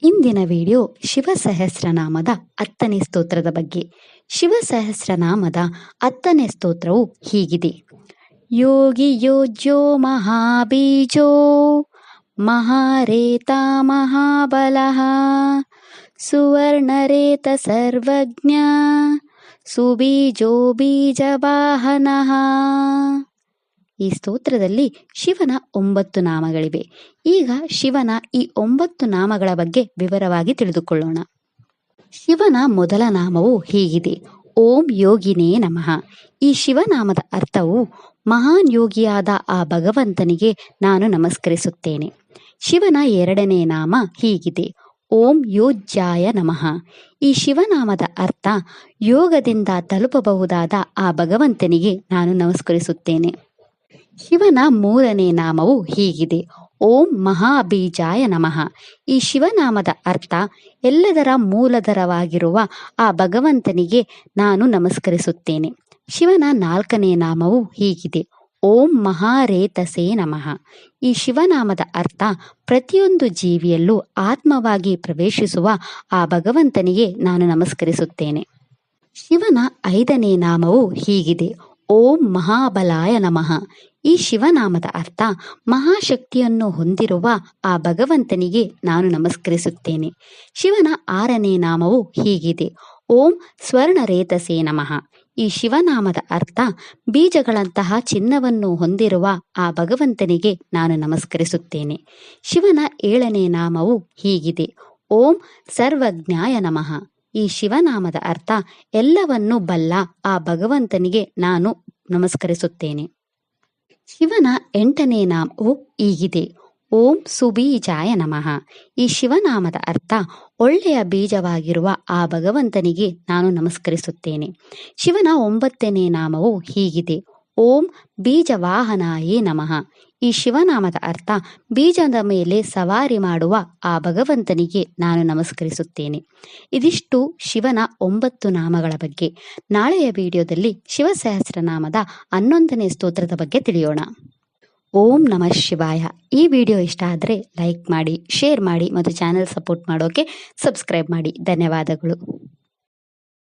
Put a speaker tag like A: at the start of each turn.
A: ಇಂದಿನ ವಿಡಿಯೋ ಶಿವಸಹಸ್ರನಾಮದ 10ನೇ ಸ್ತೋತ್ರದ ಬಗ್ಗೆ. ಶಿವಸಹಸ್ರನಾಮದ 10ನೇ ಸ್ತೋತ್ರವು ಹೀಗಿದೆ. ಯೋಗಿ ಯೋಜ್ಯೋ ಮಹಾಬೀಜೋ ಮಹಾರೇತ ಮಹಾಬಲಃ ಸುವರ್ಣರೇತ ಸರ್ವಜ್ಞ ಸುಬೀಜೋ ಬೀಜವಾಹನಃ. ಈ ಸ್ತೋತ್ರದಲ್ಲಿ ಶಿವನ 9 ನಾಮಗಳಿವೆ. ಈಗ ಶಿವನ ಈ 9 ನಾಮಗಳ ಬಗ್ಗೆ ವಿವರವಾಗಿ ತಿಳಿದುಕೊಳ್ಳೋಣ. ಶಿವನ ಮೊದಲ ನಾಮವು ಹೀಗಿದೆ. ಓಂ ಯೋಗಿನೇ ನಮಃ. ಈ ಶಿವನಾಮದ ಅರ್ಥವು ಮಹಾನ್ ಯೋಗಿಯಾದ ಆ ಭಗವಂತನಿಗೆ ನಾನು ನಮಸ್ಕರಿಸುತ್ತೇನೆ. ಶಿವನ 2ನೇ ನಾಮ ಹೀಗಿದೆ. ಓಂ ಯೋಜ್ಯಾಯ ನಮಃ. ಈ ಶಿವನಾಮದ ಅರ್ಥ ಯೋಗದಿಂದ ತಲುಪಬಹುದಾದ ಆ ಭಗವಂತನಿಗೆ ನಾನು ನಮಸ್ಕರಿಸುತ್ತೇನೆ. ಶಿವನ 3ನೇ ನಾಮವು ಹೀಗಿದೆ. ಓಂ ಮಹಾಬೀಜಾಯ ನಮಃ. ಈ ಶಿವನಾಮದ ಅರ್ಥ ಎಲ್ಲದರ ಮೂಲದರವಾಗಿರುವ ಆ ಭಗವಂತನಿಗೆ ನಾನು ನಮಸ್ಕರಿಸುತ್ತೇನೆ. ಶಿವನ 4ನೇ ನಾಮವು ಹೀಗಿದೆ. ಓಂ ಮಹಾರೇತಸೇ ನಮಃ. ಈ ಶಿವನಾಮದ ಅರ್ಥ ಪ್ರತಿಯೊಂದು ಜೀವಿಯಲ್ಲೂ ಆತ್ಮವಾಗಿ ಪ್ರವೇಶಿಸುವ ಆ ಭಗವಂತನಿಗೆ ನಾನು ನಮಸ್ಕರಿಸುತ್ತೇನೆ. ಶಿವನ 5ನೇ ನಾಮವು ಹೀಗಿದೆ. ಓಂ ಮಹಾಬಲಾಯ ನಮಃ. ಈ ಶಿವನಾಮದ ಅರ್ಥ ಮಹಾಶಕ್ತಿಯನ್ನು ಹೊಂದಿರುವ ಆ ಭಗವಂತನಿಗೆ ನಾನು ನಮಸ್ಕರಿಸುತ್ತೇನೆ. ಶಿವನ 6ನೇ ನಾಮವು ಹೀಗಿದೆ. ಓಂ ಸ್ವರ್ಣರೇತಸೇ ನಮಃ. ಈ ಶಿವನಾಮದ ಅರ್ಥ ಬೀಜಗಳಂತಹ ಚಿನ್ನವನ್ನು ಹೊಂದಿರುವ ಆ ಭಗವಂತನಿಗೆ ನಾನು ನಮಸ್ಕರಿಸುತ್ತೇನೆ. ಶಿವನ 7ನೇ ನಾಮವು ಹೀಗಿದೆ. ಓಂ ಸರ್ವಜ್ಞಾಯ ನಮಃ. ಈ ಶಿವನಾಮದ ಅರ್ಥ ಎಲ್ಲವನ್ನೂ ಬಲ್ಲ ಆ ಭಗವಂತನಿಗೆ ನಾನು ನಮಸ್ಕರಿಸುತ್ತೇನೆ. ಶಿವನ 8ನೇ ನಾಮವು ಹೀಗಿದೆ. ಓಂ ಸುಬೀಜಾಯ ನಮಃ. ಈ ಶಿವನಾಮದ ಅರ್ಥ ಒಳ್ಳೆಯ ಬೀಜವಾಗಿರುವ ಆ ಭಗವಂತನಿಗೆ ನಾನು ನಮಸ್ಕರಿಸುತ್ತೇನೆ. ಶಿವನ 9ನೇ ನಾಮವು ಹೀಗಿದೆ. ಓಂ ಬೀಜವಾಹನಾಯೇ ನಮಃ. ಈ ಶಿವನಾಮದ ಅರ್ಥ ಬೀಜದ ಮೇಲೆ ಸವಾರಿ ಮಾಡುವ ಆ ಭಗವಂತನಿಗೆ ನಾನು ನಮಸ್ಕರಿಸುತ್ತೇನೆ. ಇದಿಷ್ಟು ಶಿವನ 9 ನಾಮಗಳ ಬಗ್ಗೆ. ನಾಳೆಯ ವಿಡಿಯೋದಲ್ಲಿ ಶಿವಸಹಸ್ರನಾಮದ 11ನೇ ಸ್ತೋತ್ರದ ಬಗ್ಗೆ ತಿಳಿಯೋಣ. ಓಂ ನಮಃ ಶಿವಾಯ. ಈ ವಿಡಿಯೋ ಇಷ್ಟ ಆದರೆ ಲೈಕ್ ಮಾಡಿ, ಶೇರ್ ಮಾಡಿ ಮತ್ತು ಚಾನೆಲ್ ಸಪೋರ್ಟ್ ಮಾಡೋಕೆ ಸಬ್ಸ್ಕ್ರೈಬ್ ಮಾಡಿ. ಧನ್ಯವಾದಗಳು.